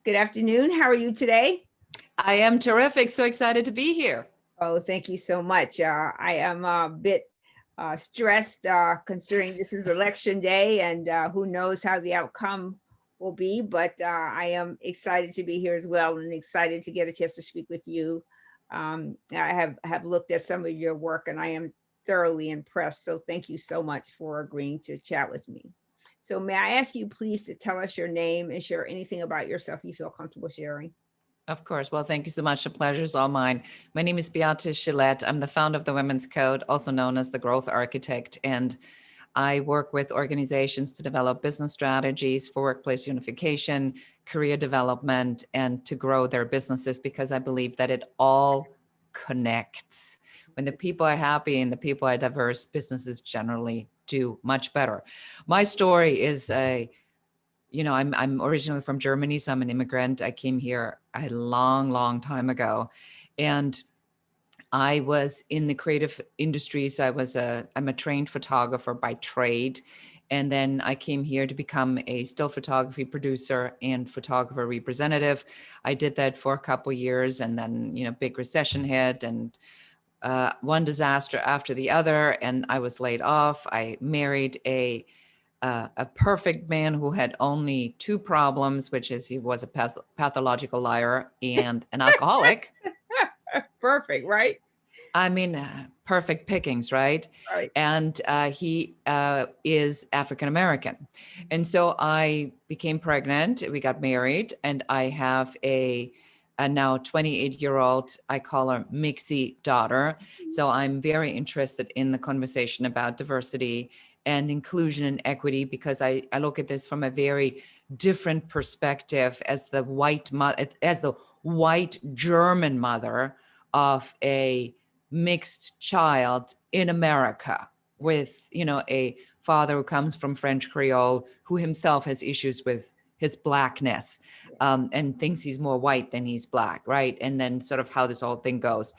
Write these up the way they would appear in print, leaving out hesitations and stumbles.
Good afternoon. How are you today? I am terrific. So excited to be here. Oh, thank you so much. I am a bit stressed considering this is election day and who knows how the outcome will be, but I am excited to be here as well and excited to get a chance to speak with you. I have looked at some of your work and I am thoroughly impressed. So thank you so much for agreeing to chat with me. So may I ask you please to tell us your name and share anything about yourself you feel comfortable sharing? Of course. Well, thank you so much. The pleasure is all mine. My name is Beate Gillette. I'm the founder of the Women's Code, also known as the Growth Architect. And I work with organizations to develop business strategies for workplace unification, career development, and to grow their businesses because I believe that it all connects. When the people are happy and the people are diverse, businesses generally do much better. My story is I'm originally from Germany, so I'm an immigrant. I came here a long time ago, and I was in the creative industry. So I'm a trained photographer by trade, and then I came here to become a still photography producer and photographer representative. I did that for a couple years, and then big recession hit, and one disaster after the other, and I was laid off. I married a perfect man who had only two problems, which is he was a pathological liar and an alcoholic. Perfect, right? I mean, perfect pickings, right? Right. And he is African American. And so I became pregnant. We got married, and I have a now 28-year-old, I call her Mixie daughter. So I'm very interested in the conversation about diversity and inclusion and equity because I look at this from a very different perspective as the white German mother of a mixed child in America with, a father who comes from French Creole, who himself has issues with his blackness, and thinks he's more white than he's black, right? And then sort of how this whole thing goes.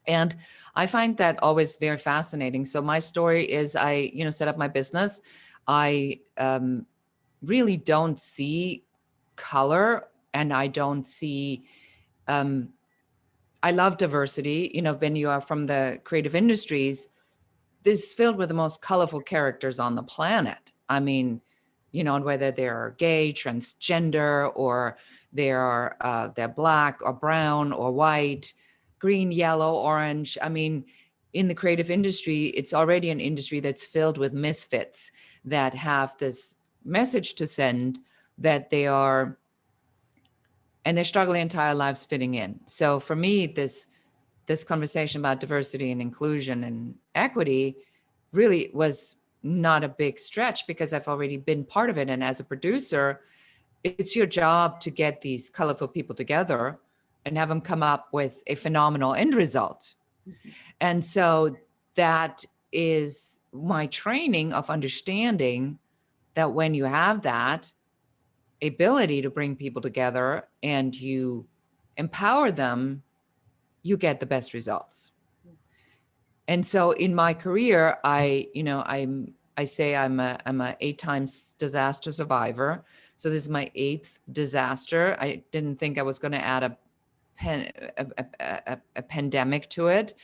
And I find that always very fascinating. So my story is I, set up my business. I really don't see color, and I don't see I love diversity. When you are from the creative industries, this is filled with the most colorful characters on the planet. I mean, and whether they're gay, transgender, or they're black or brown or white, green, yellow, orange. I mean, in the creative industry, it's already an industry that's filled with misfits that have this message to send that they're struggling entire lives fitting in. So for me, this conversation about diversity and inclusion and equity really was not a big stretch because I've already been part of it. And as a producer, it's your job to get these colorful people together and have them come up with a phenomenal end result. Mm-hmm. And so that is my training of understanding that when you have that ability to bring people together and you empower them, you get the best results. And so in my career, I say I'm a 8 times disaster survivor. So this is my 8th disaster. I didn't think I was going to add a pandemic to it,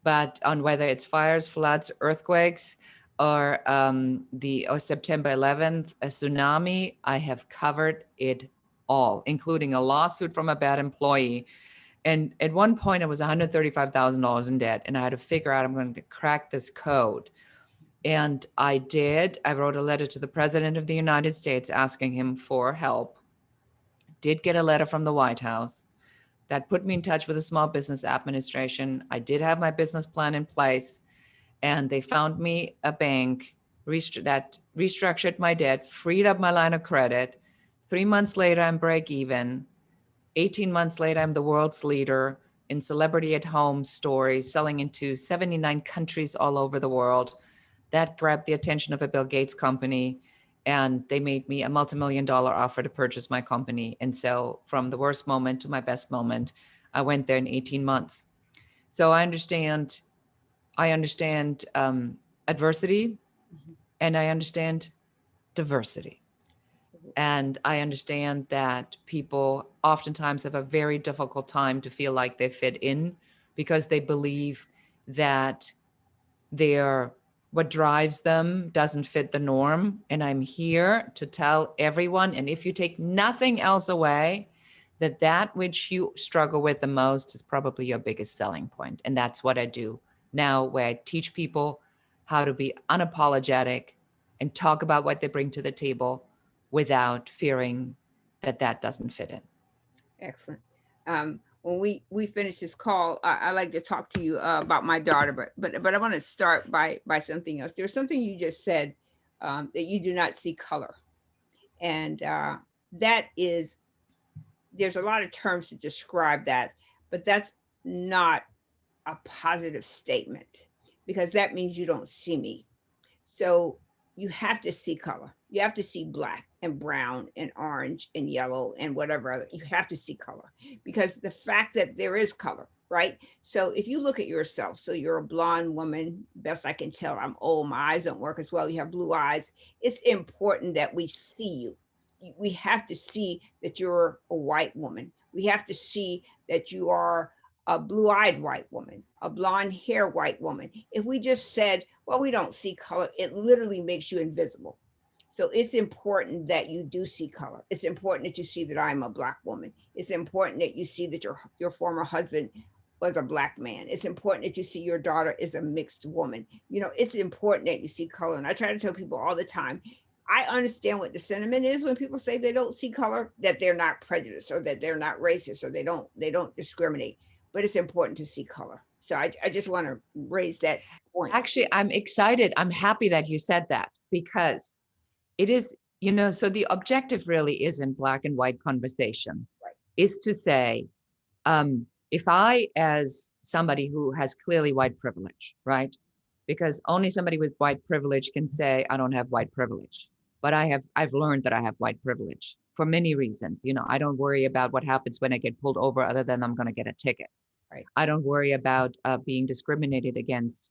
but on whether it's fires, floods, earthquakes, or September 11th, a tsunami, I have covered it all, including a lawsuit from a bad employee. And at one point, I was $135,000 in debt, and I had to figure out I'm going to crack this code. And I did. I wrote a letter to the President of the United States asking him for help. Did get a letter from the White House that put me in touch with the Small Business Administration. I did have my business plan in place, and they found me a bank that restructured my debt, freed up my line of credit. 3 months later, I'm break even. 18 months later, I'm the world's leader in celebrity at home stories, selling into 79 countries all over the world. That grabbed the attention of a Bill Gates company, and they made me a multi-million-dollar offer to purchase my company. And so from the worst moment to my best moment, I went there in 18 months. So I understand adversity, and I understand diversity. And I understand that people oftentimes have a very difficult time to feel like they fit in because they believe that what drives them doesn't fit the norm. And I'm here to tell everyone, and if you take nothing else away, that which you struggle with the most is probably your biggest selling point. And that's what I do now, where I teach people how to be unapologetic and talk about what they bring to the table without fearing that doesn't fit in. Excellent. When we finish this call, I like to talk to you about my daughter, but I want to start by something else. There's something you just said, that you do not see color, and that is, there's a lot of terms to describe that, but that's not a positive statement, because that means you don't see me. So you have to see color. You have to see black and brown and orange and yellow and whatever other. You have to see color, because the fact that there is color, right? So if you look at yourself, so you're a blonde woman, best I can tell, I'm old, my eyes don't work as well. You have blue eyes. It's important that we see you. We have to see that you're a white woman. We have to see that you are a blue-eyed white woman, a blonde hair white woman. If we just said, well, we don't see color, it literally makes you invisible. So it's important that you do see color. It's important that you see that I'm a black woman. It's important that you see that your former husband was a black man. It's important that you see your daughter is a mixed woman. You know, it's important that you see color. And I try to tell people all the time, I understand what the sentiment is when people say they don't see color, that they're not prejudiced or that they're not racist or they don't discriminate, but it's important to see color. So I just want to raise that point. Actually, I'm excited. I'm happy that you said that, because it is, so the objective really isn't black and white conversations, Right. is to say, if I, as somebody who has clearly white privilege, right? Because only somebody with white privilege can say, I don't have white privilege. But I've learned that I have white privilege for many reasons. I don't worry about what happens when I get pulled over, other than I'm going to get a ticket. Right. I don't worry about being discriminated against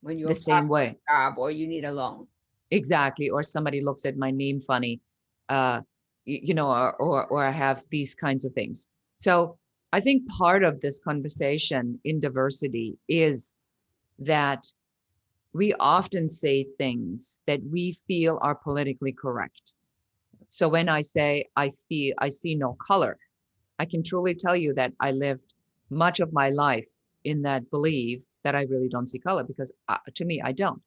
When you're the same way. Job or you need a loan. Exactly. Or somebody looks at my name funny, or I have these kinds of things. So I think part of this conversation in diversity is that we often say things that we feel are politically correct. So when I say I see no color, I can truly tell you that I lived much of my life in that belief that I really don't see color, because to me, I don't.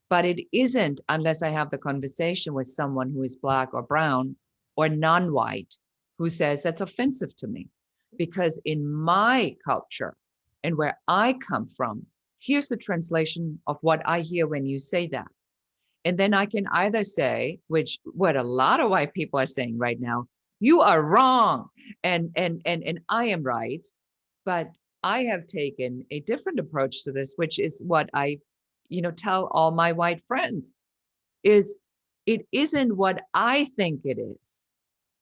But it isn't unless I have the conversation with someone who is black or brown or non-white who says that's offensive to me. Because in my culture and where I come from, here's the translation of what I hear when you say that. And then I can either say, which what a lot of white people are saying right now, you are wrong and I am right. But I have taken a different approach to this, which is what I tell all my white friends, is it isn't what I think it is.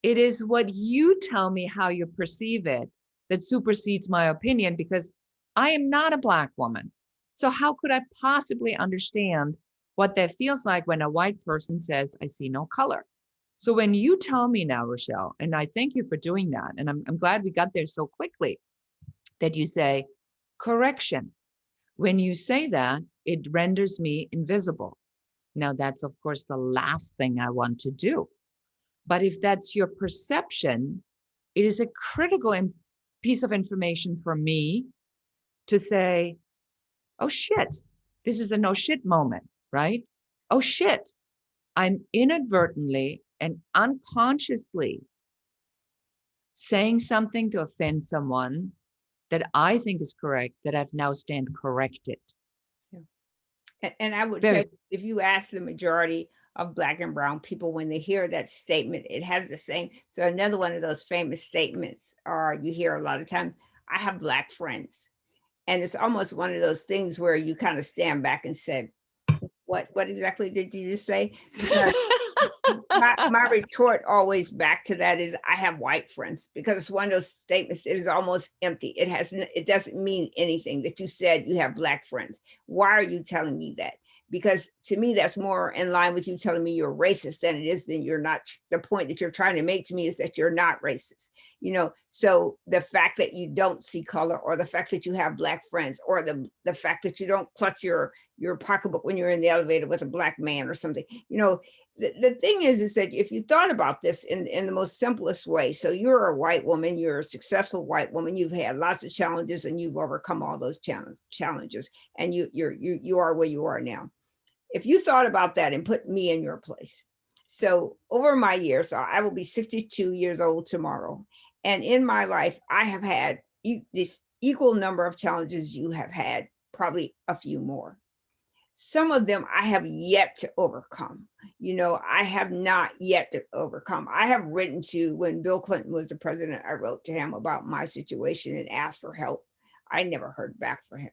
It is what you tell me how you perceive it that supersedes my opinion, because I am not a black woman. So how could I possibly understand what that feels like when a white person says, I see no color? So when you tell me now, Rochelle, and I thank you for doing that, and I'm glad we got there so quickly, that you say, correction. When you say that, it renders me invisible. Now, that's, of course, the last thing I want to do. But if that's your perception, it is a critical piece of information for me to say, oh, shit, this is a no shit moment, right? Oh, shit, I'm inadvertently and unconsciously saying something to offend someone that I think is correct, that I've now stand corrected. Yeah. And I would say, if you ask the majority of black and brown people, when they hear that statement, it has the same. So another one of those famous statements, or you hear a lot of time, I have black friends. And it's almost one of those things where you kind of stand back and said, what exactly did you just say? My retort always back to that is, I have white friends, because it's one of those statements that is almost empty. It doesn't mean anything that you said you have black friends. Why are you telling me that? because to me, that's more in line with you telling me you're racist than it is that you're not. The point that you're trying to make to me is that you're not racist, so the fact that you don't see color, or the fact that you have Black friends, or the fact that you don't clutch your pocketbook when you're in the elevator with a Black man or something, the thing is that if you thought about this in the most simplest way, so you're a white woman, you're a successful white woman, you've had lots of challenges and you've overcome all those challenges, and you are where you are now. If you thought about that and put me in your place, so over my years, so I will be 62 years old tomorrow, and in my life, I have had this equal number of challenges you have had, probably a few more. Some of them I have yet to overcome. I have not yet to overcome. I have written to, when Bill Clinton was the president, I wrote to him about my situation and asked for help. I never heard back from him.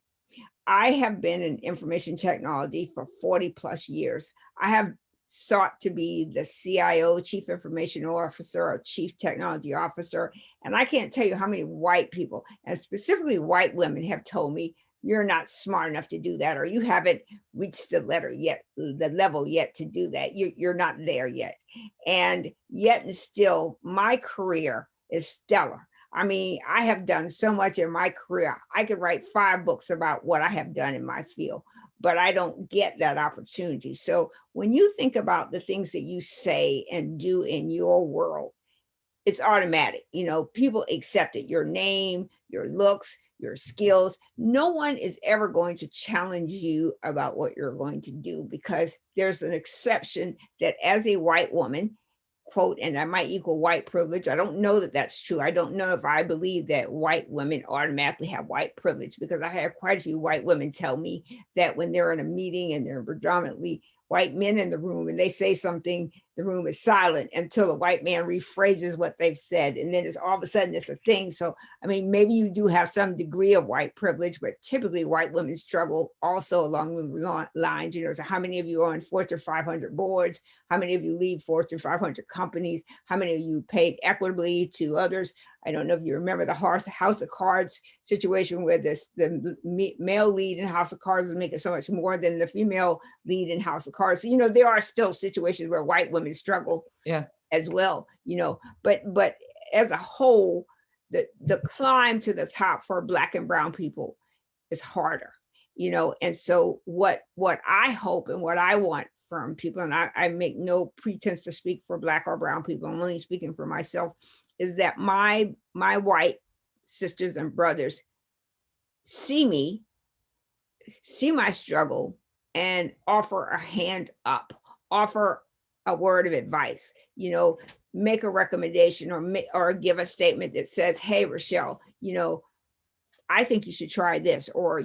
I have been in information technology for 40 plus years. I have sought to be the CIO, Chief Information Officer, or Chief Technology Officer. And I can't tell you how many white people, and specifically white women, have told me, you're not smart enough to do that, or you haven't reached the level yet to do that. You're not there yet. And yet and still, my career is stellar. I mean, I have done so much in my career. I could write 5 books about what I have done in my field, but I don't get that opportunity. So when you think about the things that you say and do in your world, it's automatic. People accept it. Your name, your looks, your skills. No one is ever going to challenge you about what you're going to do, because there's an exception that as a white woman, quote, and that might equal white privilege. I don't know that that's true. I don't know if I believe that white women automatically have white privilege, because I have quite a few white women tell me that when they're in a meeting and they're predominantly white men in the room and they say something, the room is silent until the white man rephrases what they've said. And then it's all of a sudden it's a thing. So, I mean, maybe you do have some degree of white privilege, but typically white women struggle also along the lines, so how many of you are on Fortune 500 boards? How many of you lead Fortune 500 companies? How many of you paid equitably to others? I don't know if you remember the House of Cards situation, where the male lead in House of Cards was making so much more than the female lead in House of Cards. So, there are still situations where white women struggle as well, but as a whole, the climb to the top for Black and brown people is harder, and so what I hope and what I want from people, and I make no pretense to speak for Black or brown people, I'm only speaking for myself, is that my white sisters and brothers see me, see my struggle, and offer a hand up, offer a word of advice, make a recommendation, or give a statement that says, hey, Rochelle, I think you should try this, or,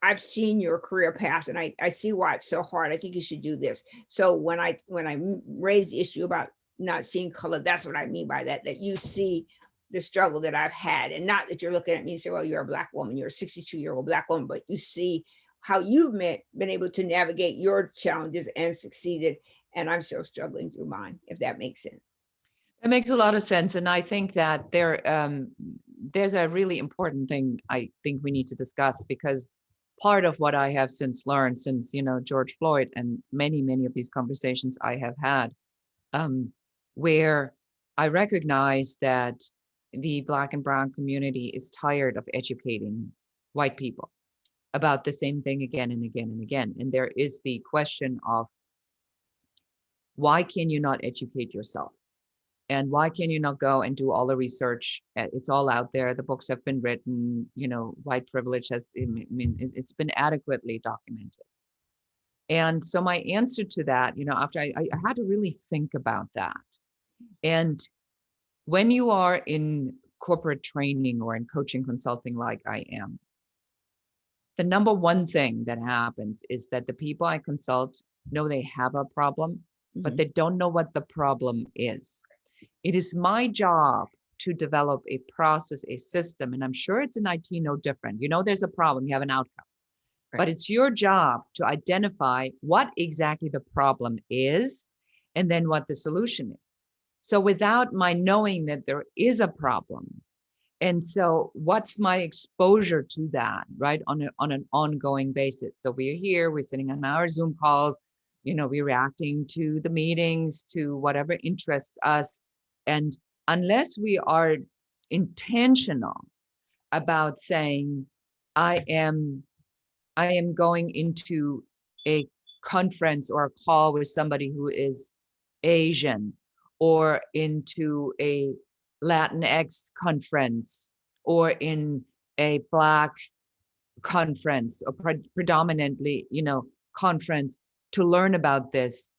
I've seen your career path and I see why it's so hard. I think you should do this. So when I raise the issue about not seeing color, that's what I mean by that you see the struggle that I've had, and not that you're looking at me and say, well, you're a Black woman, you're a 62-year-old Black woman, but you see how you've been able to navigate your challenges and succeeded. And I'm still struggling through mine, if that makes sense. It makes a lot of sense. And I think that there's a really important thing I think we need to discuss, because part of what I have since learned since, George Floyd and many, many of these conversations I have had, where I recognize that the Black and brown community is tired of educating white people about the same thing again and again and again. And there is the question of, why can you not educate yourself? And why can you not go and do all the research? It's all out there. The books have been written, white privilege it's been adequately documented. And so my answer to that, after I had to really think about that. And when you are in corporate training or in coaching consulting like I am, the number one thing that happens is that the people I consult know they have a problem, but they don't know what the problem is. It is my job to develop a process, a system, and I'm sure it's in IT no different. There's a problem, you have an outcome. Right. But it's your job to identify what exactly the problem is and then what the solution is. So without my knowing that there is a problem, And so what's my exposure to that, right? On an ongoing basis. So we're here, we're sitting on our Zoom calls, we're reacting to the meetings, to whatever interests us. And unless we are intentional about saying, I am going into a conference or a call with somebody who is Asian, or into a Latinx conference, or in a Black conference, or predominantly, conference, to learn about this,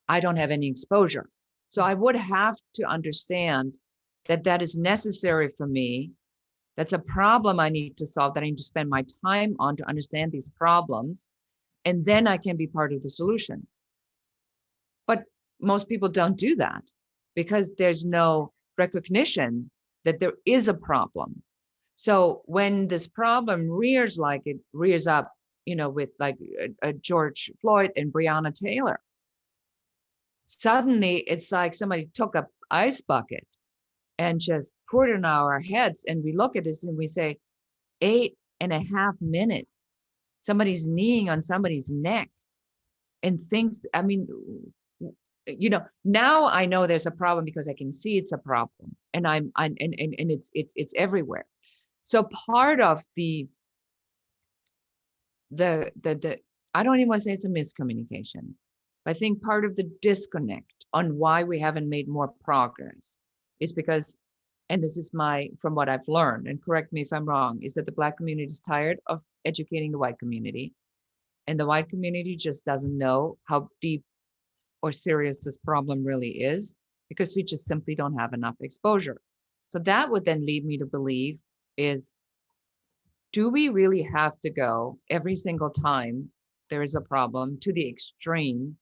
I don't have any exposure. So I would have to understand that that is necessary for me. That's a problem I need to solve, that I need to spend my time on to understand these problems. And then I can be part of the solution. But most people don't do that because there's no recognition that there is a problem. So when this problem rears up, with like George Floyd and Breonna Taylor, suddenly it's like somebody took a ice bucket and just poured it on our heads. And we look at this and we say, 8.5 minutes, somebody's kneeing on somebody's neck, and things, now I know there's a problem because I can see it's a problem, and it's everywhere. So part of the I don't even want to say it's a miscommunication. I think part of the disconnect on why we haven't made more progress is because, and this is from what I've learned, and correct me if I'm wrong, is that the Black community is tired of educating the white community, and the white community just doesn't know how deep or serious this problem really is, because we just simply don't have enough exposure. So that would then lead me to believe is, do we really have to go every single time there is a problem to the extreme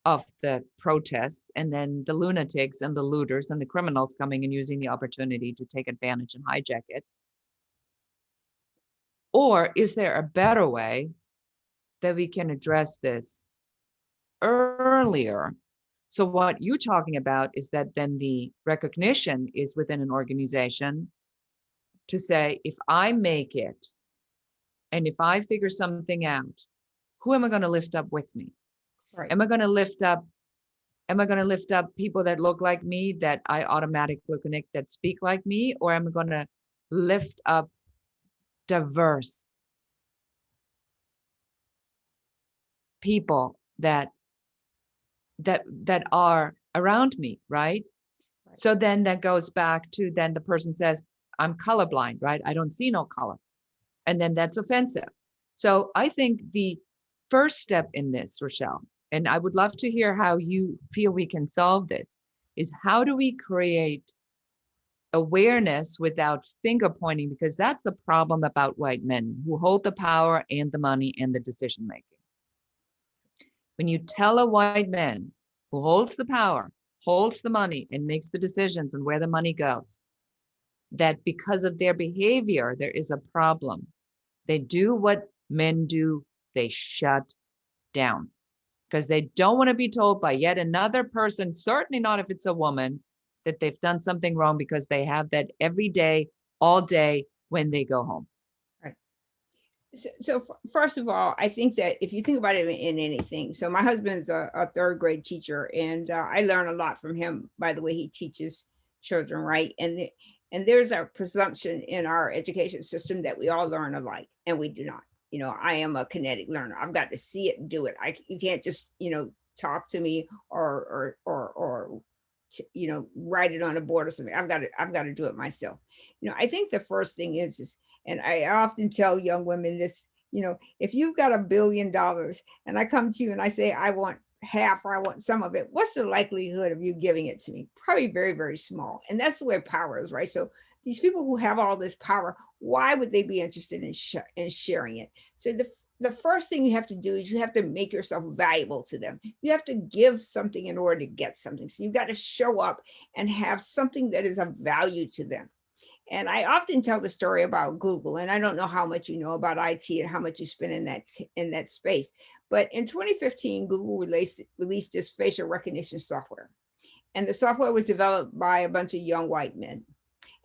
of the protests, and then the lunatics and the looters and the criminals coming and using the opportunity to take advantage and hijack it? Or is there a better way that we can address this earlier? So what you're talking about is that then the recognition is within an organization to say, if I make it and if I figure something out, who am I going to lift up with me? Right. Am I going to lift up people that look like me, that I automatically connect, that speak like me? Or am I going to lift up diverse people that are around me, right? So then that goes back to, then the person says, I'm colorblind, right? I don't see no color. And then that's offensive. So I think the first step in this, Rochelle, and I would love to hear how you feel we can solve this, is how do we create awareness without finger pointing? Because that's the problem about white men who hold the power and the money and the decision making. When you tell a white man who holds the power, holds the money, and makes the decisions on where the money goes, that because of their behavior, there is a problem. They do what men do, they shut down, because they don't want to be told by yet another person, certainly not if it's a woman, that they've done something wrong, because they have that every day, all day when they go home. Right. So first of all, I think that if you think about it in anything, so my husband's a third grade teacher, and I learn a lot from him by the way he teaches children, right? And there's a presumption in our education system that we all learn alike, and we do not. I am a kinetic learner. I've got to see it, do it. You can't just, talk to me or write it on a board or something. I've got to do it myself. I think the first thing is, and I often tell young women this, if you've got $1 billion and I come to you and I say, I want half or I want some of it, what's the likelihood of you giving it to me? Probably very, very small. And that's the way power is, right? So these people who have all this power, why would they be interested in sharing it? So the first thing you have to do is you have to make yourself valuable to them. You have to give something in order to get something. So you've got to show up and have something that is of value to them. And I often tell the story about Google, and I don't know how much you know about IT and how much you spend in that space. But in 2015, Google released this facial recognition software. And the software was developed by a bunch of young white men.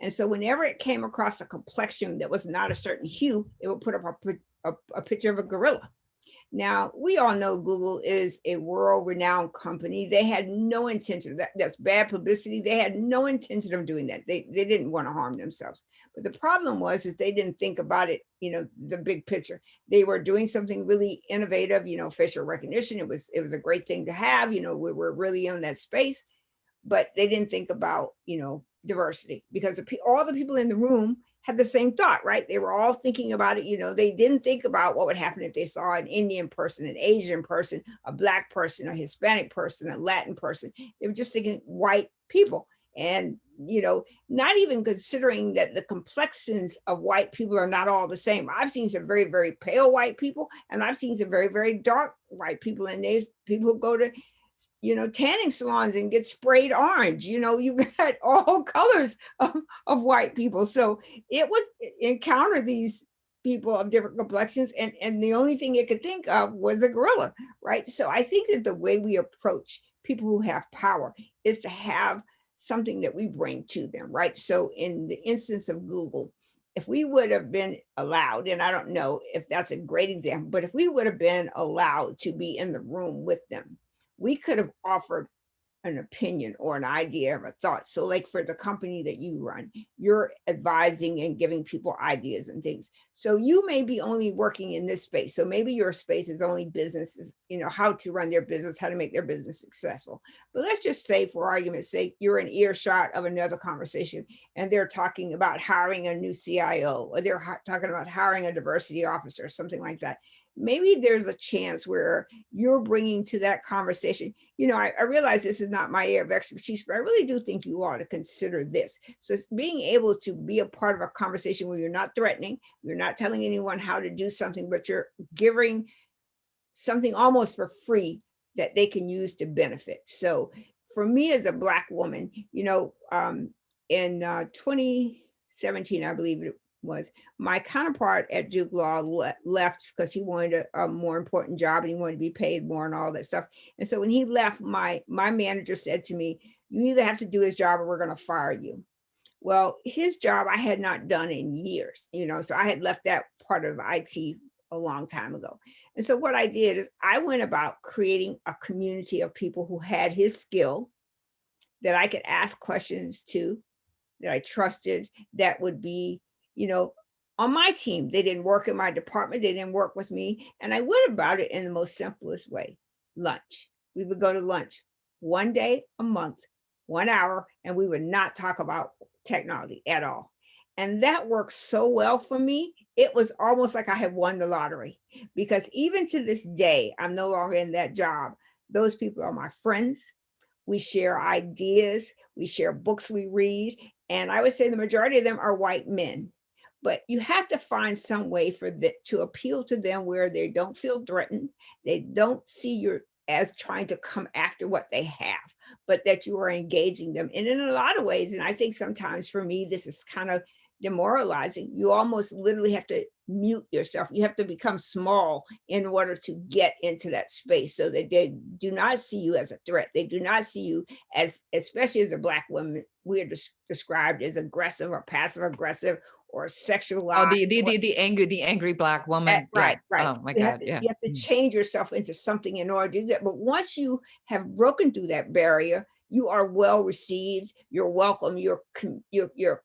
And so whenever it came across a complexion that was not a certain hue, it would put up a picture of a gorilla. Now, we all know Google is a world-renowned company. They had no intention of that. That's bad publicity. They had no intention of doing that. They didn't want to harm themselves. But the problem was is they didn't think about it, the big picture. They were doing something really innovative, facial recognition. It was a great thing to have. We were really in that space, but they didn't think about, diversity, because all the people in the room had the same thought, right? They were all thinking about it. They didn't think about what would happen if they saw an Indian person, an Asian person, a Black person, a Hispanic person, a Latin person. They were just thinking white people. And, not even considering that the complexions of white people are not all the same. I've seen some very, very pale white people, and I've seen some very, very dark white people. And there's people who go to tanning salons and get sprayed orange. You got all colors of white people. So it would encounter these people of different complexions, and the only thing it could think of was a gorilla, right? So I think that the way we approach people who have power is to have something that we bring to them, right? So in the instance of Google, if we would have been allowed, and I don't know if that's a great example, but if we would have been allowed to be in the room with them, we could have offered an opinion or an idea or a thought. So like for the company that you run, you're advising and giving people ideas and things. So you may be only working in this space. So maybe your space is only businesses, how to run their business, how to make their business successful. But let's just say, for argument's sake, you're in earshot of another conversation and they're talking about hiring a new CIO, or they're talking about hiring a diversity officer, something like that. Maybe there's a chance where you're bringing to that conversation, I realize this is not my area of expertise, but I really do think you ought to consider this. So it's being able to be a part of a conversation where you're not threatening, you're not telling anyone how to do something, but you're giving something almost for free that they can use to benefit. So for me as a Black woman, in 2017, I believe it was, my counterpart at Duke Law left because he wanted a more important job and he wanted to be paid more and all that stuff. And so when he left, my manager said to me, you either have to do his job or we're going to fire you. Well, his job I had not done in years, so I had left that part of IT a long time ago. And so what I did is I went about creating a community of people who had his skill, that I could ask questions to, that I trusted, that would be, on my team. They didn't work in my department. They didn't work with me. And I went about it in the most simplest way. Lunch. We would go to lunch one day a month, 1 hour, and we would not talk about technology at all. And that worked so well for me. It was almost like I had won the lottery, because even to this day, I'm no longer in that job. Those people are my friends. We share ideas. We share books we read. And I would say the majority of them are white men. But you have to find some way to appeal to them where they don't feel threatened. They don't see you as trying to come after what they have, but that you are engaging them. And in a lot of ways, and I think sometimes for me, this is kind of demoralizing. You almost literally have to mute yourself. You have to become small in order to get into that space, so that they do not see you as a threat. They do not see you as, especially as a Black woman, we are described as aggressive or passive aggressive or sexualized. Oh, the angry Black woman. Right, Yeah. right. Oh my God. Yeah. You have to change yourself into something in order to do that. But once you have broken through that barrier, you are well received. You're welcome. You're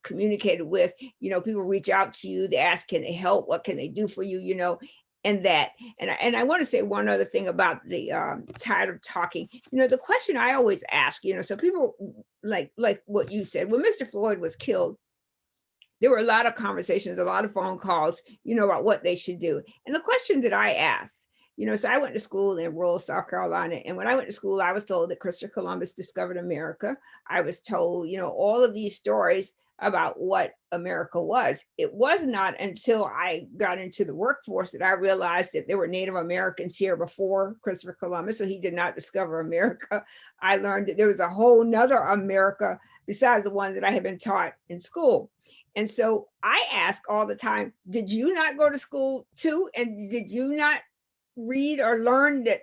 communicated with. People reach out to you. They ask, can they help? What can they do for you? And that. And I want to say one other thing about the tired of talking. The question I always ask. So people like what you said, when Mr. Floyd was killed, there were a lot of conversations, a lot of phone calls, about what they should do. And the question that I asked, so I went to school in rural South Carolina. And when I went to school, I was told that Christopher Columbus discovered America. I was told, all of these stories about what America was. It was not until I got into the workforce that I realized that there were Native Americans here before Christopher Columbus. So he did not discover America. I learned that there was a whole nother America besides the one that I had been taught in school. And so I ask all the time, did you not go to school too? And did you not read or learn that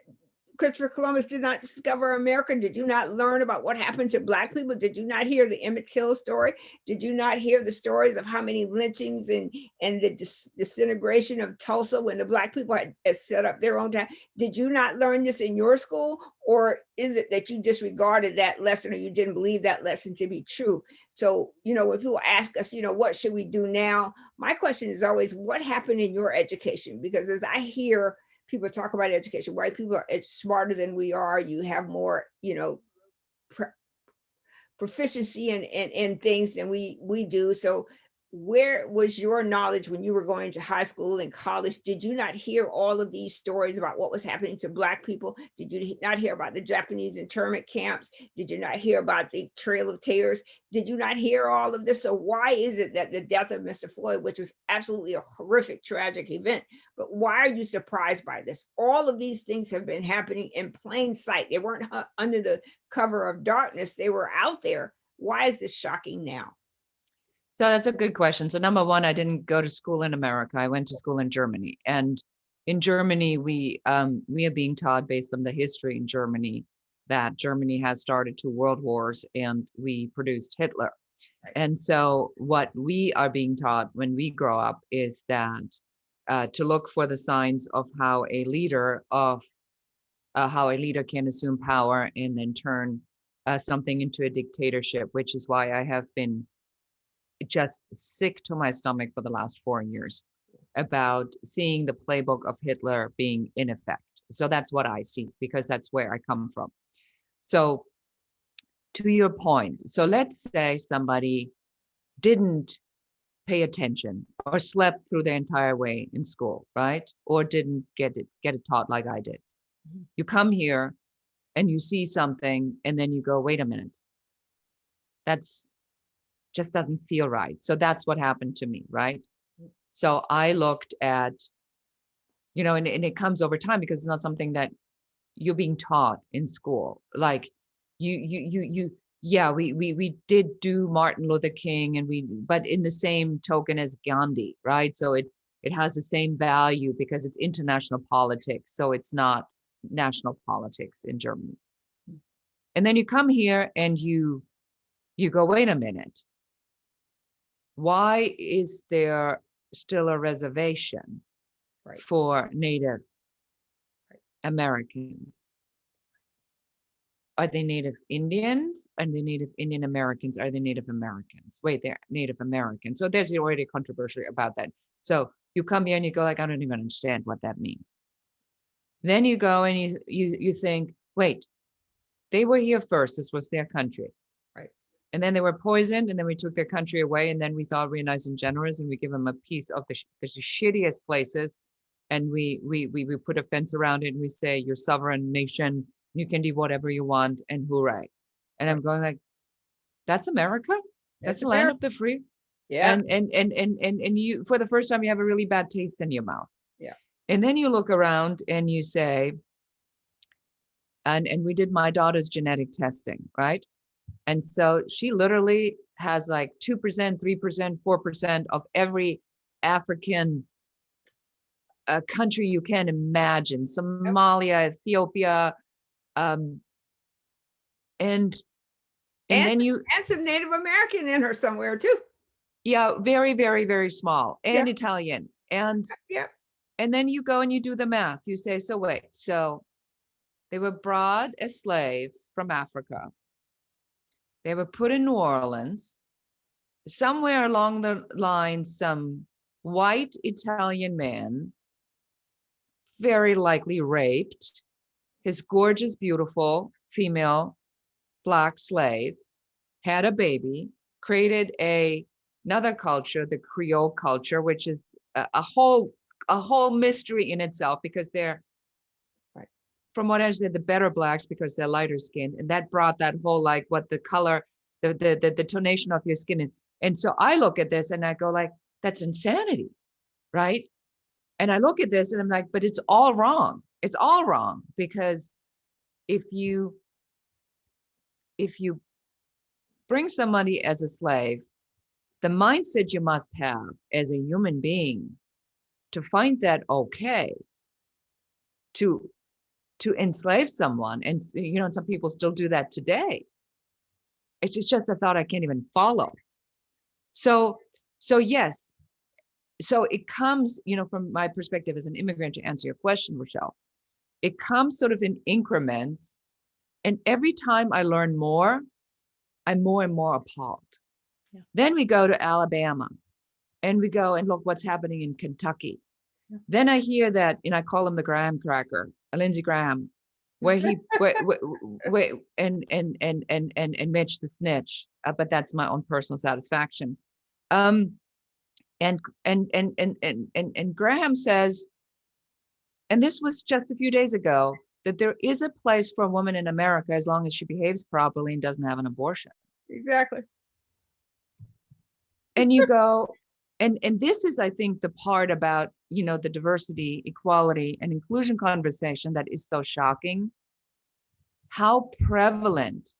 Christopher Columbus did not discover America? Did you not learn about what happened to Black people? Did you not hear the Emmett Till story? Did you not hear the stories of how many lynchings and the disintegration of Tulsa when the Black people had set up their own town? Did you not learn this in your school? Or is it that you disregarded that lesson, or you didn't believe that lesson to be true? So, when people ask us, what should we do now? My question is always, what happened in your education? Because as I hear people talk about education, white people are smarter than we are. You have more, proficiency in things than we do. So where was your knowledge when you were going to high school and college? Did you not hear all of these stories about what was happening to Black people? Did you not hear about the Japanese internment camps? Did you not hear about the Trail of Tears? Did you not hear all of this? So why is it that the death of Mr. Floyd, which was absolutely a horrific, tragic event, but why are you surprised by this? All of these things have been happening in plain sight. They weren't under the cover of darkness. They were out there. Why is this shocking now? So that's a good question. So number one, I didn't go to school in America. I went to school in Germany. And in Germany, we are being taught, based on the history in Germany, that Germany has started 2 world wars and we produced Hitler. Right. And so what we are being taught when we grow up is that to look for the signs of how a leader can assume power and then turn something into a dictatorship, which is why I have been just sick to my stomach for the last 4 years about seeing the playbook of Hitler being in effect. So that's what I see, because that's where I come from. So to your point, so let's say somebody didn't pay attention or slept through the entire way in school, right? Or didn't get it taught like I did. Mm-hmm. You come here and you see something and then you go, wait a minute, that's just doesn't feel right. So that's what happened to me, right? So I looked at, and it comes over time, because it's not something that you're being taught in school. Like we did do Martin Luther King but in the same token as Gandhi, right? So it has the same value because it's international politics. So it's not national politics in Germany. And then you come here and you go, wait a minute. Why is there still a reservation for Native Americans? Are they Native Indians? Are they Native Indian Americans? Are they Native Americans? Wait, they're Native Americans. So there's already controversy about that. So you come here and you go like, I don't even understand what that means. Then you go and you think, wait, they were here first. This was their country. And then they were poisoned, and then we took their country away, and then we thought we're nice and generous, and we give them a piece of the shittiest places, and we put a fence around it, and we say, you're sovereign nation, you can do whatever you want, and hooray. And I'm going like, that's America? That's the land of the free? Yeah. And you, for the first time, you have a really bad taste in your mouth. Yeah. And then you look around and you say, and we did my daughter's genetic testing, right? And so she literally has like 2%, 3%, 4% of every African country you can imagine. Somalia, Ethiopia, and then you and some Native American in her somewhere too. Yeah, very, very, very small, and Italian. And and then you go and you do the math. You say, so wait, so they were brought as slaves from Africa. They were put in New Orleans. Somewhere along the line, some white Italian man, very likely raped his gorgeous, beautiful female Black slave, had a baby, created another culture, the Creole culture, which is a whole mystery in itself, because they're, from what I said, the better Blacks because they're lighter skinned, and that brought that whole like what the color, the tonation of your skin is. And so I look at this and I go like, that's insanity, right? And I look at this and I'm like, but it's all wrong. It's all wrong, because if you bring somebody as a slave, the mindset you must have as a human being to find that okay, to to enslave someone. And, and some people still do that today. It's just a thought I can't even follow. So yes. So it comes, from my perspective as an immigrant, to answer your question, Rochelle, it comes sort of in increments. And every time I learn more, I'm more and more appalled. Yeah. Then we go to Alabama and we go and look what's happening in Kentucky. Yeah. Then I hear that, I call him the Graham cracker, Lindsey Graham, where he and Mitch the snitch, but that's my own personal satisfaction. And Graham says, and this was just a few days ago, that there is a place for a woman in America as long as she behaves properly and doesn't have an abortion. Exactly. And you go, and this is, I think, the part about, the diversity, equality, and inclusion conversation that is so shocking. How prevalent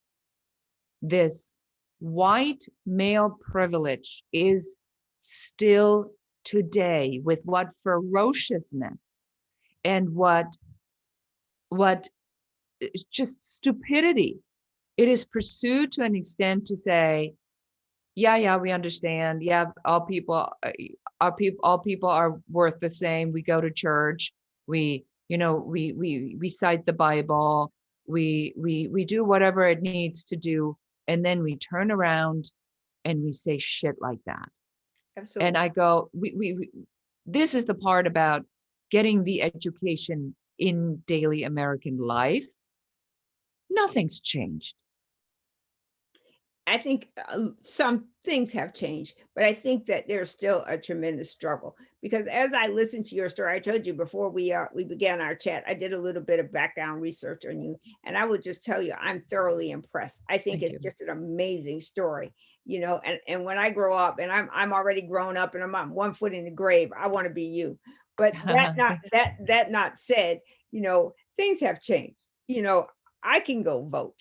this white male privilege is still today, with what ferociousness and what just stupidity it is pursued, to an extent, to say, yeah, we understand. Yeah, all people are worth the same. We go to church. We cite the Bible. We do whatever it needs to do, and then we turn around and we say shit like that. Absolutely. And I go, this is the part about getting the education in daily American life. Nothing's changed. I think some things have changed, but I think that there's still a tremendous struggle, because as I listened to your story, I told you before we began our chat, I did a little bit of background research on you, and I would just tell you, I'm thoroughly impressed. I think it's just an amazing story, and when I grow up, and I'm already grown up and I'm on 1 foot in the grave, I want to be you. But that not said, things have changed. I can go vote.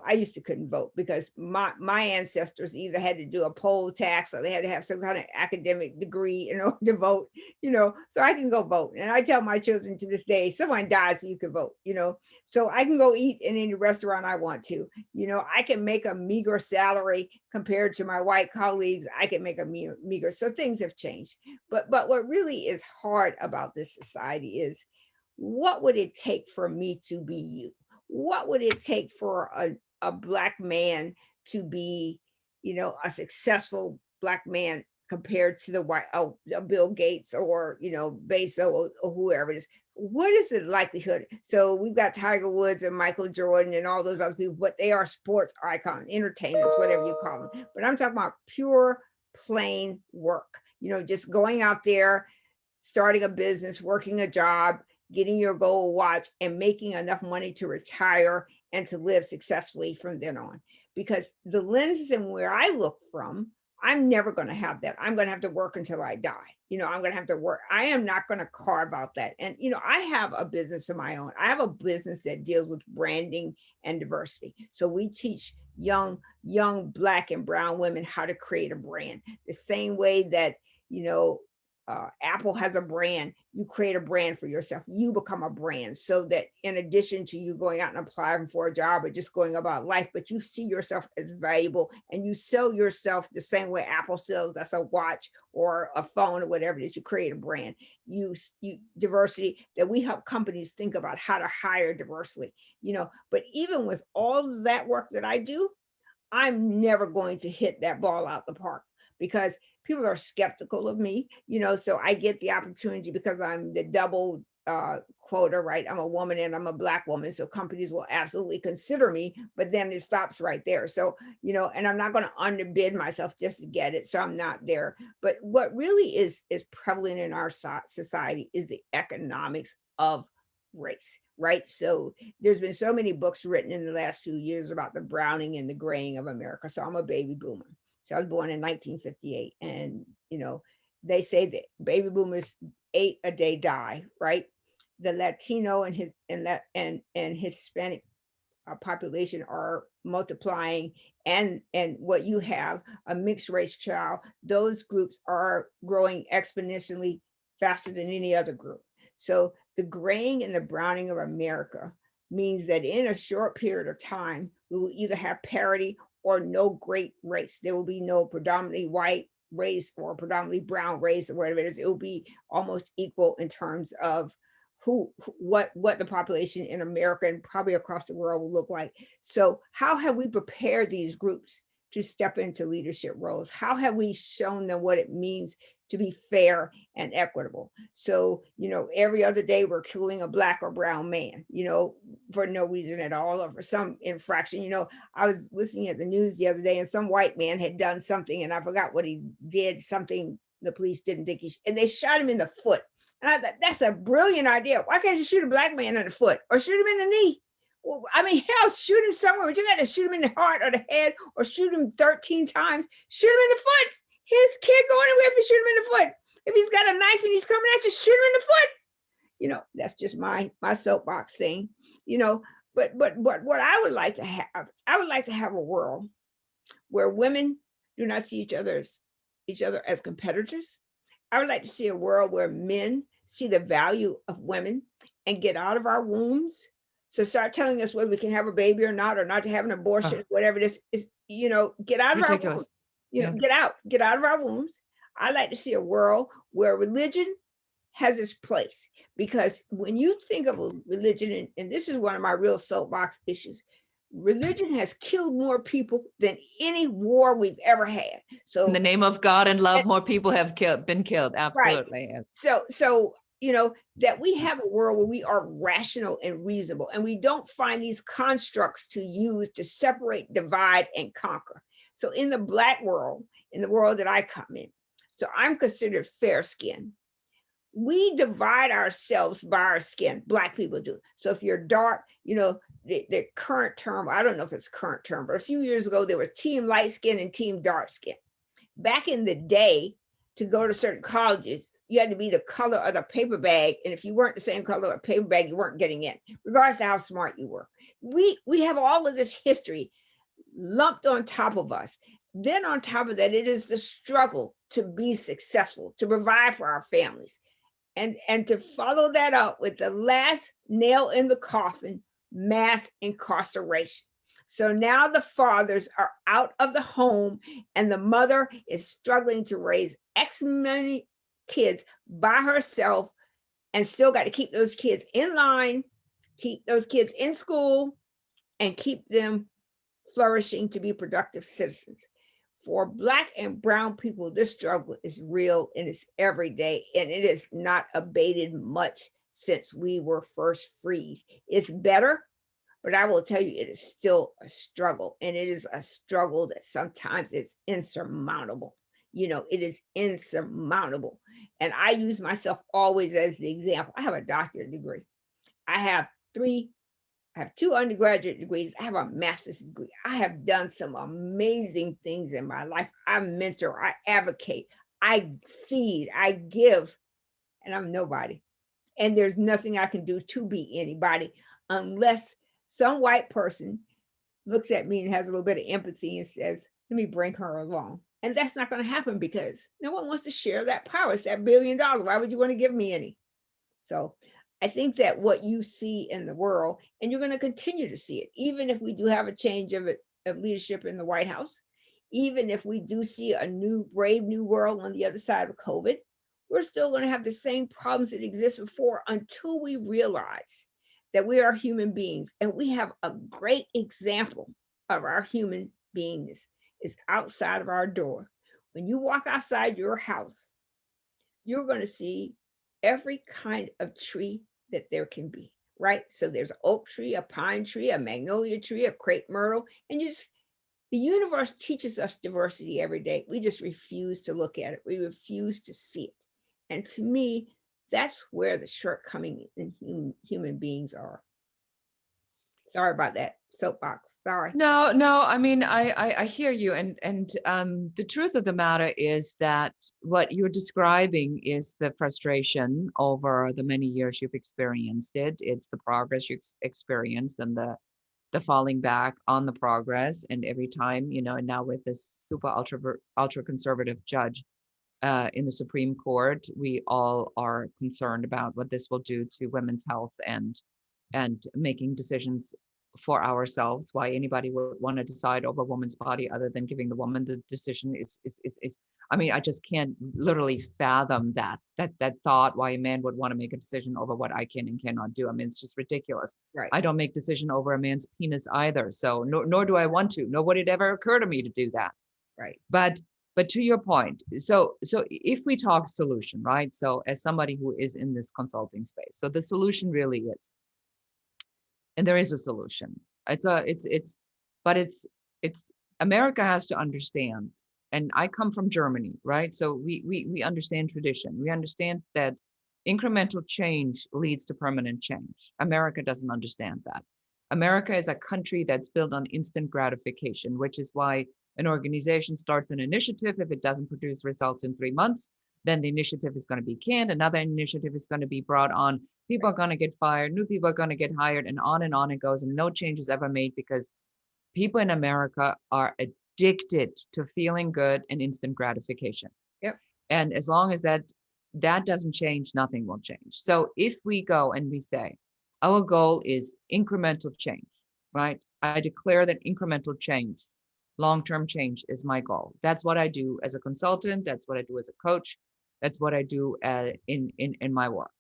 I used to couldn't vote because my ancestors either had to do a poll tax or they had to have some kind of academic degree in order to vote, so I can go vote. And I tell my children to this day, someone dies so you can vote, so I can go eat in any restaurant I want to, I can make a meager salary compared to my white colleagues. I can make a meager. So things have changed. But what really is hard about this society is, what would it take for me to be you? What would it take for a Black man to be, a successful Black man compared to the white, Bill Gates or, Bezos or whoever it is? What is the likelihood? So we've got Tiger Woods and Michael Jordan and all those other people, but they are sports icons, entertainers, whatever you call them. But I'm talking about pure, plain work, just going out there, starting a business, working a job, getting your gold watch, and making enough money to retire and to live successfully from then on. Because the lenses and where I look from, I'm never going to have that. I'm going to have to work until I die. I'm going to have to work. I am not going to carve out that. And, I have a business of my own. I have a business that deals with branding and diversity. So we teach young Black and brown women how to create a brand, the same way that, Apple has a brand. You create a brand for yourself. You become a brand, so that in addition to you going out and applying for a job or just going about life, but you see yourself as valuable and you sell yourself the same way Apple sells us a watch or a phone or whatever it is. You create a brand. You diversity, that we help companies think about how to hire diversely. But even with all of that work that I do, I'm never going to hit that ball out the park, because people are skeptical of me, so I get the opportunity because I'm the double quota, right? I'm a woman and I'm a Black woman. So companies will absolutely consider me, but then it stops right there. So, and I'm not going to underbid myself just to get it. So I'm not there. But what really is prevalent in our society is the economics of race, right? So there's been so many books written in the last few years about the browning and the graying of America. So I'm a baby boomer. So I was born in 1958, and they say that baby boomers 8 a day die, right? The Latino and Hispanic population are multiplying, and what you have, a mixed race child, those groups are growing exponentially faster than any other group. So the graying and the browning of America means that in a short period of time, we will either have parity or no great race. There will be no predominantly white race or predominantly brown race or whatever it is. It will be almost equal in terms of what the population in America and probably across the world will look like. So how have we prepared these groups to step into leadership roles? How have we shown them what it means to be fair and equitable? So, every other day we're killing a Black or brown man, for no reason at all, or for some infraction. I was listening at the news the other day and some white man had done something and I forgot what he did, something the police didn't think and they shot him in the foot. And I thought, that's a brilliant idea. Why can't you shoot a Black man in the foot or shoot him in the knee? Well, I mean, hell, shoot him somewhere, but you got to shoot him in the heart or the head or shoot him 13 times. Shoot him in the foot. His kid go anywhere if you shoot him in the foot. If he's got a knife and he's coming at you, shoot him in the foot. That's just my soapbox thing. But what I would like to have a world where women do not see each other as competitors. I would like to see a world where men see the value of women and get out of our wombs. So start telling us whether we can have a baby or not to have an abortion, whatever it is, get out of Ridiculous. our wombs, get out of our wombs. I'd like to see a world where religion has its place, because when you think of a religion, and this is one of my real soapbox issues, religion has killed more people than any war we've ever had. So in the name of God and love, more people have been killed. Absolutely. Right. So that we have a world where we are rational and reasonable, and we don't find these constructs to use to separate, divide, and conquer. So in the Black world, in the world that I come in, so I'm considered fair skinned. We divide ourselves by our skin. Black people do. So if you're dark, the current term, I don't know if it's current term, but a few years ago, there was team light skin and team dark skin. Back in the day, to go to certain colleges, you had to be the color of the paper bag. And if you weren't the same color of paper bag, you weren't getting in, regardless of how smart you were. We have all of this history lumped on top of us. Then on top of that, it is the struggle to be successful, to provide for our families. And to follow that up with the last nail in the coffin, mass incarceration. So now the fathers are out of the home and the mother is struggling to raise X many kids by herself and still got to keep those kids in line, keep those kids in school, and keep them flourishing to be productive citizens. For Black and brown people, this struggle is real and it's every day, and it has not abated much since we were first freed. It's better, but I will tell you, it is still a struggle, and it is a struggle that sometimes is insurmountable. It is insurmountable. And I use myself always as the example. I have a doctorate degree. I have 2 undergraduate degrees. I have a master's degree. I have done some amazing things in my life. I mentor, I advocate, I feed, I give, and I'm nobody. And there's nothing I can do to be anybody unless some white person looks at me and has a little bit of empathy and says, let me bring her along. And that's not going to happen because no one wants to share that power. It's that $1 billion. Why would you want to give me any? So I think that what you see in the world, and you're going to continue to see it, even if we do have a change of leadership in the White House, even if we do see a brave new world on the other side of COVID, we're still going to have the same problems that exist before until we realize that we are human beings. And we have a great example of our human beingness is outside of our door. When you walk outside your house, you're going to see every kind of tree that there can be, right? So there's an oak tree, a pine tree, a magnolia tree, a crepe myrtle, and the universe teaches us diversity every day. We just refuse to look at it. We refuse to see it. And to me, that's where the shortcoming in human beings are. Sorry about that soapbox. Sorry. No, I mean, I hear you. And the truth of the matter is that what you're describing is the frustration over the many years you've experienced it. It's the progress you've experienced and the falling back on the progress. And every time, and now with this super ultra conservative judge in the Supreme Court, we all are concerned about what this will do to women's health and and making decisions for ourselves. Why anybody would want to decide over a woman's body other than giving the woman the decision is I mean, I just can't literally fathom that thought, why a man would want to make a decision over what I can and cannot do. I mean, it's just ridiculous. Right. I don't make decision over a man's penis either. So nor do I want to, nor would it ever occur to me to do that. Right. But to your point, so if we talk solution, right? So as somebody who is in this consulting space, so the solution really is, and there is a solution. It's America has to understand, and I come from Germany, right? So we understand tradition. We understand that incremental change leads to permanent change. America doesn't understand that. America is a country that's built on instant gratification, which is why an organization starts an initiative. If it doesn't produce results in 3 months, then the initiative is going to be canned. Another initiative is going to be brought on. People are going to get fired. New people are going to get hired, and on it goes. And no change is ever made because people in America are addicted to feeling good and instant gratification. Yep. And as long as that doesn't change, nothing will change. So if we go and we say, our goal is incremental change, right? I declare that incremental change, long-term change is my goal. That's what I do as a consultant. That's what I do as a coach. That's what I do in my work.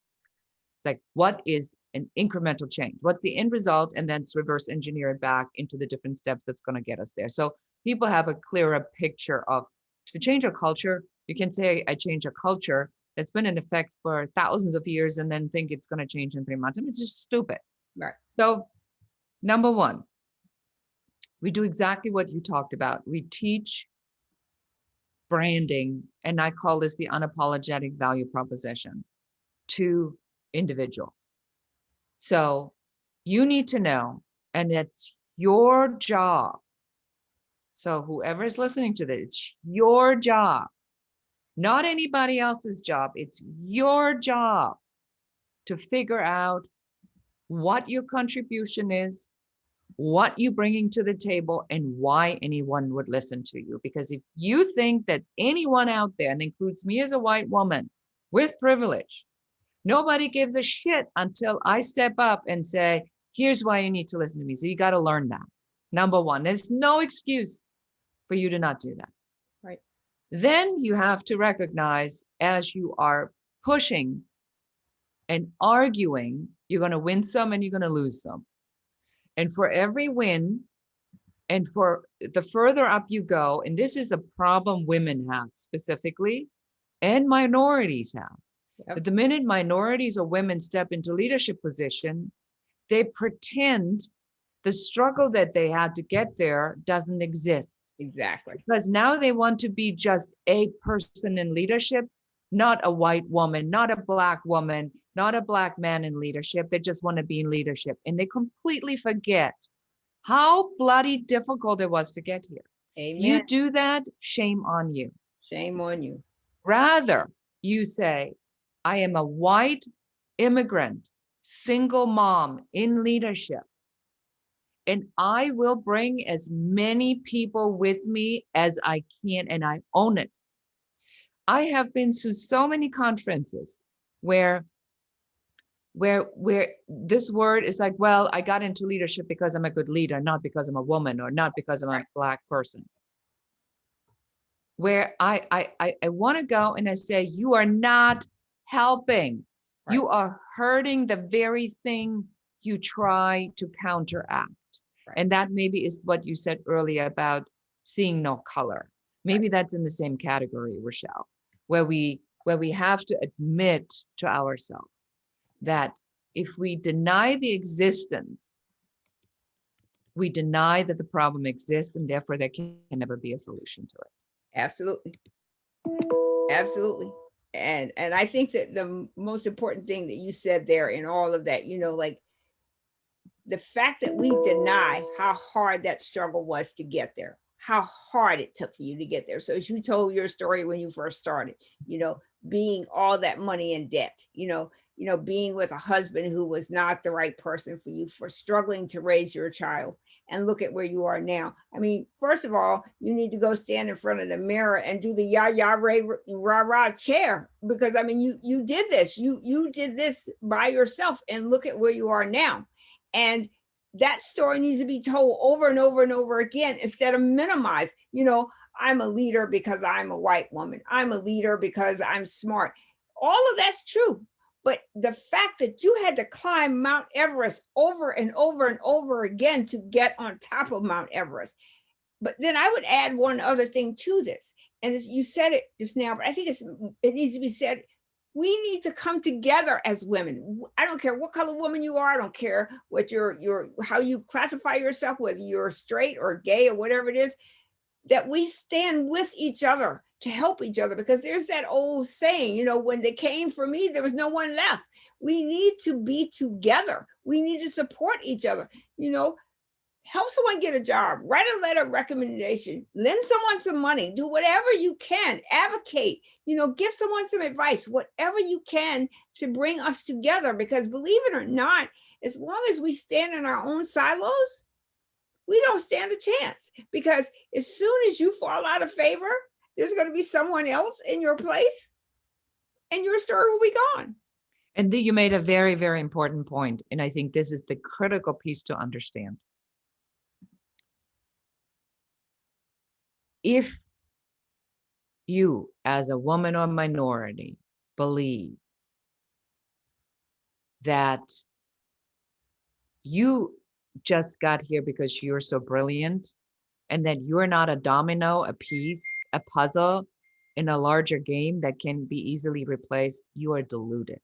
It's like, what is an incremental change? What's the end result? And then it's reverse engineer it back into the different steps that's going to get us there. So people have a clearer picture of, to change a culture, you can say, I change a culture that's been in effect for thousands of years and then think it's going to change in 3 months. I mean, it's just stupid. Right. So number one, we do exactly what you talked about. We teach branding, and I call this the unapologetic value proposition, to individuals. So you need to know, and it's your job. So whoever is listening to this, it's your job, not anybody else's job. It's your job to figure out what your contribution is, what you're bringing to the table, and why anyone would listen to you. Because if you think that anyone out there, and includes me as a white woman with privilege, nobody gives a shit until I step up and say, here's why you need to listen to me. So you got to learn that. Number one, there's no excuse for you to not do that. Right. Then you have to recognize, as you are pushing and arguing, you're going to win some and you're going to lose some. And for every win, and for the further up you go, and this is a problem women have specifically, and minorities have. Yep. But the minute minorities or women step into leadership position, they pretend the struggle that they had to get there doesn't exist. Exactly. Because now they want to be just a person in leadership, not a white woman, not a black woman, not a black man in leadership. They just want to be in leadership. And they completely forget how bloody difficult it was to get here. Amen. You do that, shame on you. Shame on you. Rather, you say, I am a white immigrant, single mom in leadership, and I will bring as many people with me as I can, and I own it. I have been to so many conferences where this word is like, well, I got into leadership because I'm a good leader, not because I'm a woman or not because I'm a black person. Where I want to go and I say, you are not helping. Right. You are hurting the very thing you try to counteract. Right. And that maybe is what you said earlier about seeing no color. Maybe that's in the same category, Rochelle, where we have to admit to ourselves that if we deny the existence, we deny that the problem exists, and therefore there can never be a solution to it. Absolutely. Absolutely. And I think that the most important thing that you said there in all of that, like the fact that we deny how hard that struggle was to get there, how hard it took for you to get there. So as you told your story when you first started, being all that money in debt, being with a husband who was not the right person for you, for struggling to raise your child, and look at where you are now. I mean, first of all, you need to go stand in front of the mirror and do the yah rah chair, because I mean, you did this, you did this by yourself, and look at where you are now. And that story needs to be told over and over and over again instead of minimized. I'm a leader because I'm a white woman. I'm a leader because I'm smart. All of that's true. But the fact that you had to climb Mount Everest over and over and over again to get on top of Mount Everest. But then I would add one other thing to this. And you said it just now, but I think it needs to be said. We need to come together as women. I don't care what color woman you are. I don't care what how you classify yourself, whether you're straight or gay or whatever it is, that we stand with each other to help each other. Because there's that old saying, when they came for me, there was no one left. We need to be together. We need to support each other. Help someone get a job, write a letter of recommendation, lend someone some money, do whatever you can, advocate, give someone some advice, whatever you can to bring us together. Because believe it or not, as long as we stand in our own silos, we don't stand a chance. Because as soon as you fall out of favor, there's going to be someone else in your place and your story will be gone. And you made a very, very important point. And I think this is the critical piece to understand. If you, as a woman or minority, believe that you just got here because you're so brilliant and that you're not a domino, a piece, a puzzle in a larger game that can be easily replaced, you are deluded.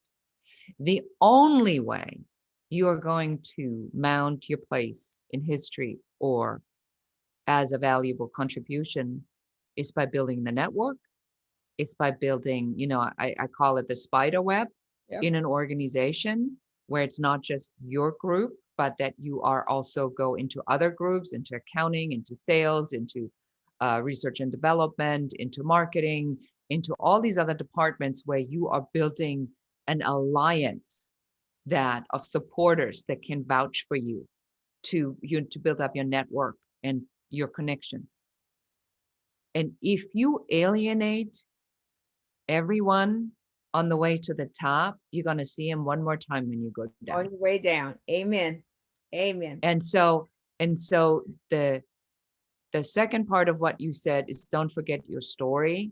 The only way you are going to mount your place in history or as a valuable contribution is by building the network, is by building, I call it the spider web. Yep. In an organization where it's not just your group, but that you are also go into other groups, into accounting, into sales, into research and development, into marketing, into all these other departments where you are building an alliance of supporters that can vouch for you to build up your network and your connections. And if you alienate everyone on the way to the top, you're going to see him one more time when you go down. On your way down. Amen. Amen. And so the second part of what you said is don't forget your story.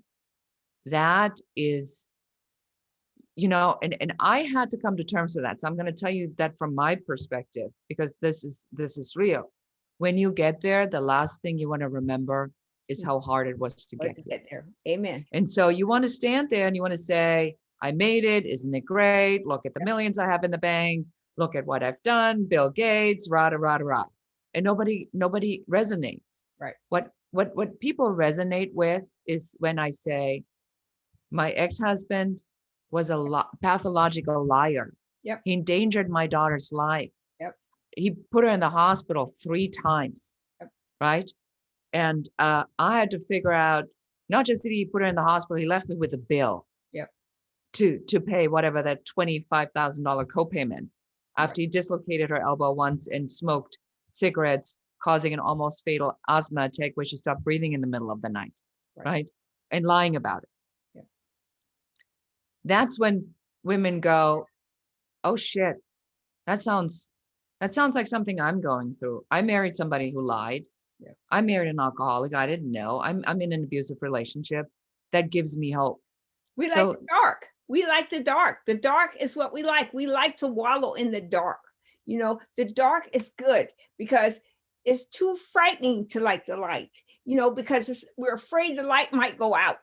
That is, and I had to come to terms with that. So I'm going to tell you that from my perspective, because this is real. When you get there, the last thing you want to remember is how hard it was to get there. Amen. And so you want to stand there and you want to say, I made it. Isn't it great? Look at the millions I have in the bank. Look at what I've done. Bill Gates, rah, rah, rah. And nobody resonates. Right. What people resonate with is when I say, my ex-husband was a pathological liar. Yep. He endangered my daughter's life. Yep. He put her in the hospital 3 times. Yep. Right. And I had to figure out, not just did he put her in the hospital, he left me with a bill. Yep. To pay whatever that $25,000 copayment after he dislocated her elbow once and smoked cigarettes, causing an almost fatal asthma attack where she stopped breathing in the middle of the night. Right. And lying about it. Yep. That's when women go, oh shit, that sounds like something I'm going through. I married somebody who lied. Yeah. I married an alcoholic. I didn't know. I'm in an abusive relationship. That gives me hope. We like the dark. We like the dark. The dark is what we like. We like to wallow in the dark. The dark is good because it's too frightening to like the light, because we're afraid the light might go out.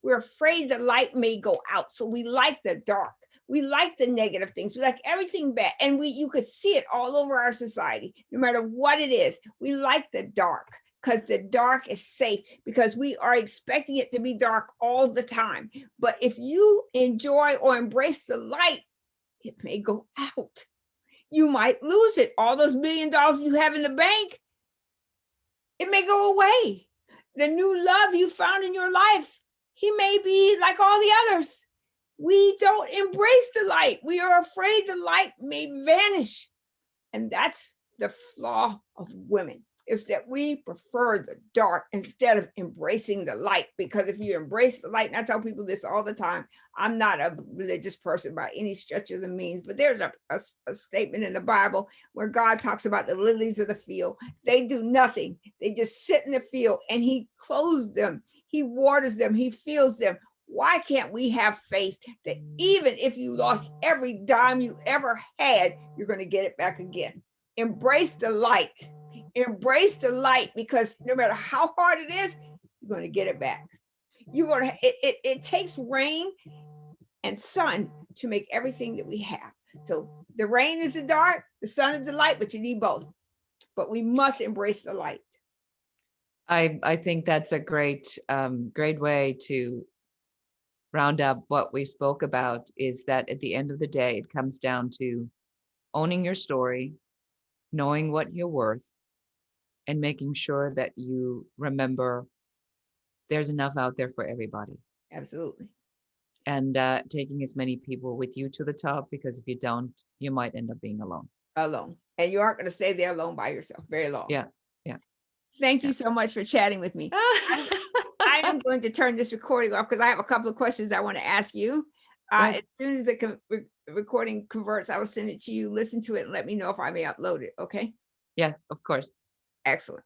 We're afraid the light may go out. So we like the dark. We like the negative things. We like everything bad. And you could see it all over our society, no matter what it is. We like the dark because the dark is safe, because we are expecting it to be dark all the time. But if you enjoy or embrace the light, it may go out. You might lose it. All those $1 million you have in the bank, it may go away. The new love you found in your life, he may be like all the others. We don't embrace the light. We are afraid the light may vanish. And that's the flaw of women. is that we prefer the dark instead of embracing the light. Because if you embrace the light, and I tell people this all the time, I'm not a religious person by any stretch of the means, but there's a statement in the Bible where God talks about the lilies of the field. They do nothing. They just sit in the field and he clothes them. He waters them. He feeds them. Why can't we have faith that even if you lost every dime you ever had, you're going to get it back again? Embrace the light. Embrace the light, because no matter how hard it is, you're going to get it back. You're going to, it takes rain and sun to make everything that we have. So the rain is the dark, the sun is the light, but you need both. But we must embrace the light. I think that's a great way to round up what we spoke about, is that at the end of the day, it comes down to owning your story, knowing what you're worth, and making sure that you remember there's enough out there for everybody. Absolutely. And taking as many people with you to the top, because if you don't, you might end up being alone. Alone. And you aren't going to stay there alone by yourself very long. Yeah. Yeah. Thank you so much for chatting with me. I am going to turn this recording off because I have a couple of questions I want to ask you. As soon as the recording converts, I will send it to you. Listen to it and let me know if I may upload it. Okay. Yes, of course. Excellent.